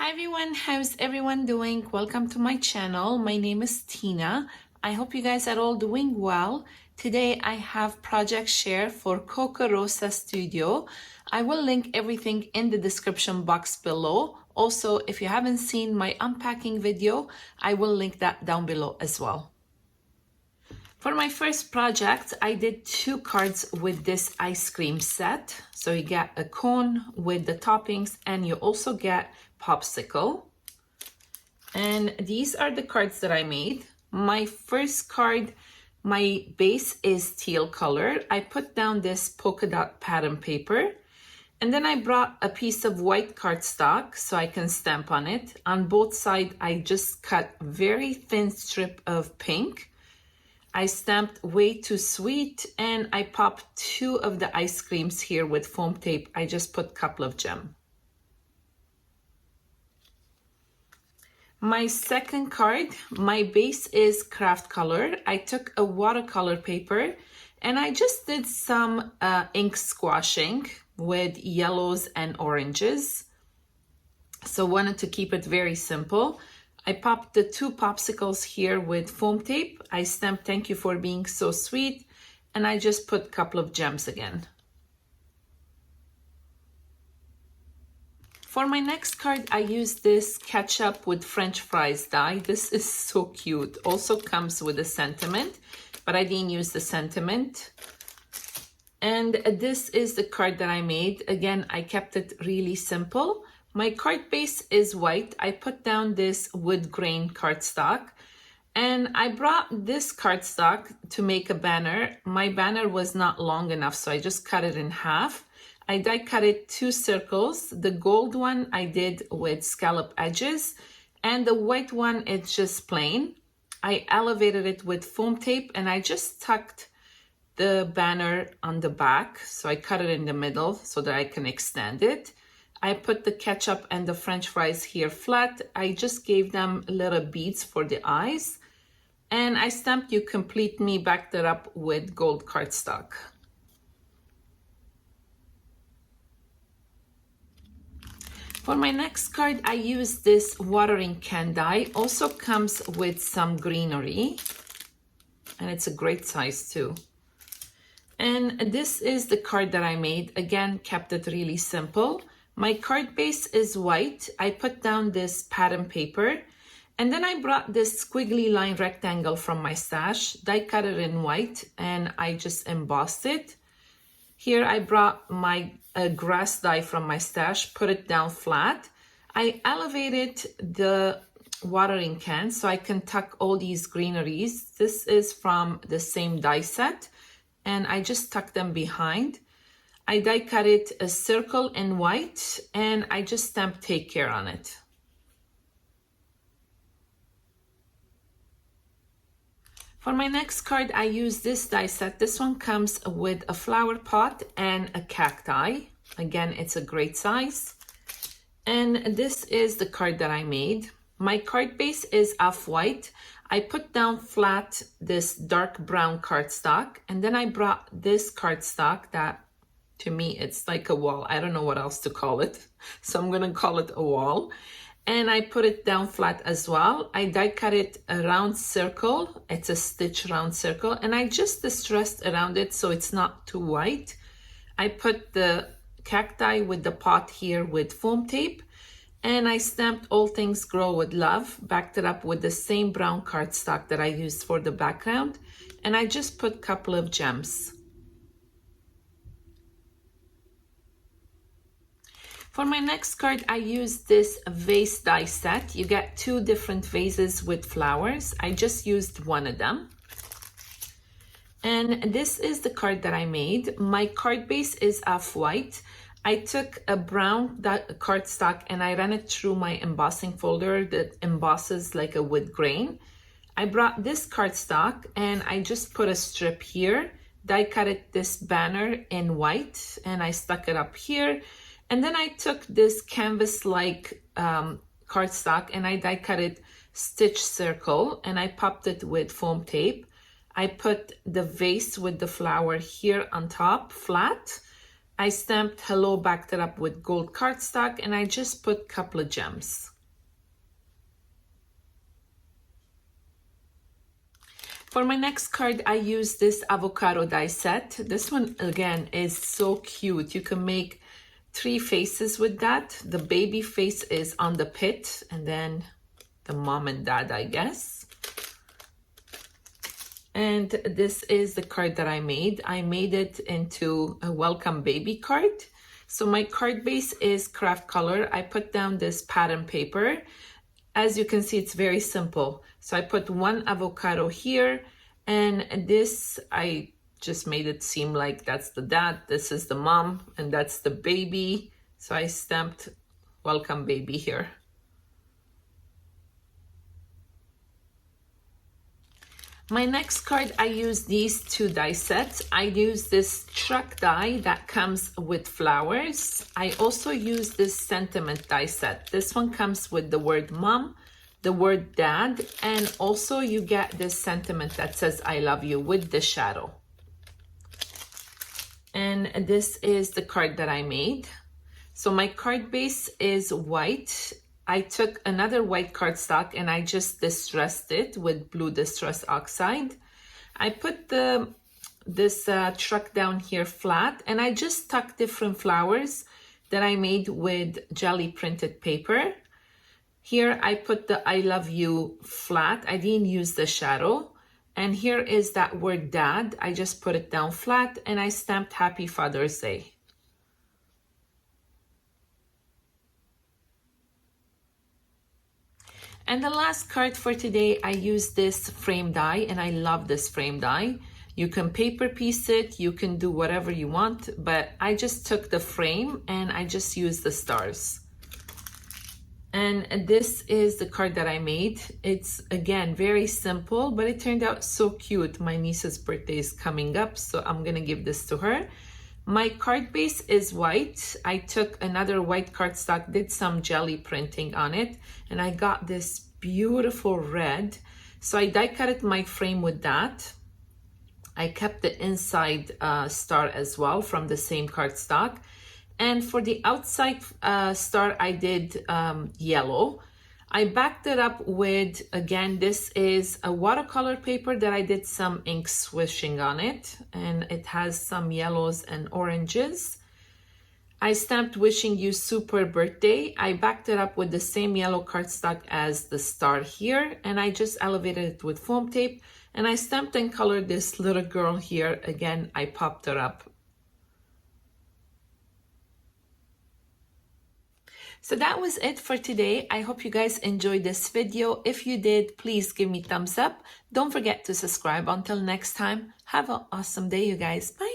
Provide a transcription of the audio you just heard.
Hi everyone, how's everyone doing? Welcome to my channel. My name is Tina. I hope you guys are all doing well. Today I have project share for Kokorosa Studio. I will link everything in the description box below. Also, if you haven't seen my unpacking video, I will link that down below as well. For my first project, I did 2 cards with this ice cream set. So you get a cone with the toppings and you also get popsicle. And these are the cards that I made. My first card, my base is teal color. I put down this polka dot pattern paper. And then I brought a piece of white cardstock so I can stamp on it. On both sides, I just cut very thin strip of pink. I stamped Way Too Sweet and I popped 2 of the ice creams here with foam tape. I just put a couple of gem. My second card, my base is craft color. I took a watercolor paper and I just did some ink squashing with yellows and oranges. So wanted to keep it very simple. I popped the 2 popsicles here with foam tape. I stamped thank you for being so sweet. And I just put a couple of gems again. For my next card, I used this ketchup with French fries die. This is so cute. Also comes with a sentiment, but I didn't use the sentiment. And this is the card that I made. Again, I kept it really simple. My card base is white. I put down this wood grain cardstock and I brought this cardstock to make a banner. My banner was not long enough, so I just cut it in half. I die cut it 2 circles. The gold one I did with scallop edges and the white one it's just plain. I elevated it with foam tape and I just tucked the banner on the back. So I cut it in the middle so that I can extend it. I put the ketchup and the French fries here flat. I just gave them little beads for the eyes. And I stamped You Complete Me, backed it up with gold cardstock. For my next card, I used this watering can die. Also comes with some greenery. And it's a great size too. And this is the card that I made. Again, kept it really simple. My card base is white. I put down this pattern paper and then I brought this squiggly line rectangle from my stash, die cut it in white and I just embossed it. Here I brought my grass die from my stash, put it down flat. I elevated the watering can so I can tuck all these greeneries. This is from the same die set and I just tucked them behind. I die cut it a circle in white and I just stamped Take Care on it. For my next card, I use this die set. This one comes with a flower pot and a cacti. Again, it's a great size. And this is the card that I made. My card base is off-white. I put down flat this dark brown cardstock and then I brought this cardstock that to me, it's like a wall. I don't know what else to call it. So I'm going to call it a wall. And I put it down flat as well. I die cut it a round circle. It's a stitch round circle. And I just distressed around it so it's not too white. I put the cacti with the pot here with foam tape. And I stamped All Things Grow with Love. Backed it up with the same brown cardstock that I used for the background. And I just put a couple of gems. For my next card, I used this vase die set. You get 2 different vases with flowers. I just used one of them. And this is the card that I made. My card base is off-white. I took a brown cardstock and I ran it through my embossing folder that embosses like a wood grain. I brought this cardstock and I just put a strip here. Die cut it this banner in white and I stuck it up here. And then I took this canvas-like cardstock and I die cut it stitch circle and I popped it with foam tape. I put the vase with the flower here on top flat. I stamped hello, backed it up with gold cardstock and I just put a couple of gems. For my next card, I use this avocado die set. This one, again, is so cute. You can make 3 faces with that. The baby face is on the pit, and then the mom and dad, I guess. And this is the card that I made. I made it into a welcome baby card. So my card base is craft color. I put down this pattern paper. As you can see, it's very simple. So I put 1 avocado here, and this, I just made it seem like that's the dad, this is the mom, and that's the baby. So I stamped welcome baby here. My next card, I use these 2 die sets. I use this truck die that comes with flowers. I also use this sentiment die set. This one comes with the word mom, the word dad, and also you get this sentiment that says I love you with the shadow. And this is the card that I made. So my card base is white. I took another white cardstock and I just distressed it with blue distress oxide. I put this truck down here flat, and I just stuck different flowers that I made with jelly printed paper. Here I put the I love you flat. I didn't use the shadow. And here is that word dad. I just put it down flat, and I stamped Happy Father's Day. And the last card for today, I use this frame die, and I love this frame die. You can paper piece it, you can do whatever you want, but I just took the frame and I just used the stars. And this is the card that I made. It's, again, very simple, but it turned out so cute. My niece's birthday is coming up, so I'm gonna give this to her. My card base is white. I took another white cardstock, did some jelly printing on it, and I got this beautiful red. So I die cutted my frame with that. I kept the inside star as well from the same cardstock. And for the outside star, I did yellow. I backed it up with, again, this is a watercolor paper that I did some ink swishing on it, and it has some yellows and oranges. I stamped Wishing You Super Birthday. I backed it up with the same yellow cardstock as the star here, and I just elevated it with foam tape, and I stamped and colored this little girl here. Again, I popped her up. So that was it for today. I hope you guys enjoyed this video. If you did, please give me thumbs up. Don't forget to subscribe. Until next time, have an awesome day, you guys. Bye.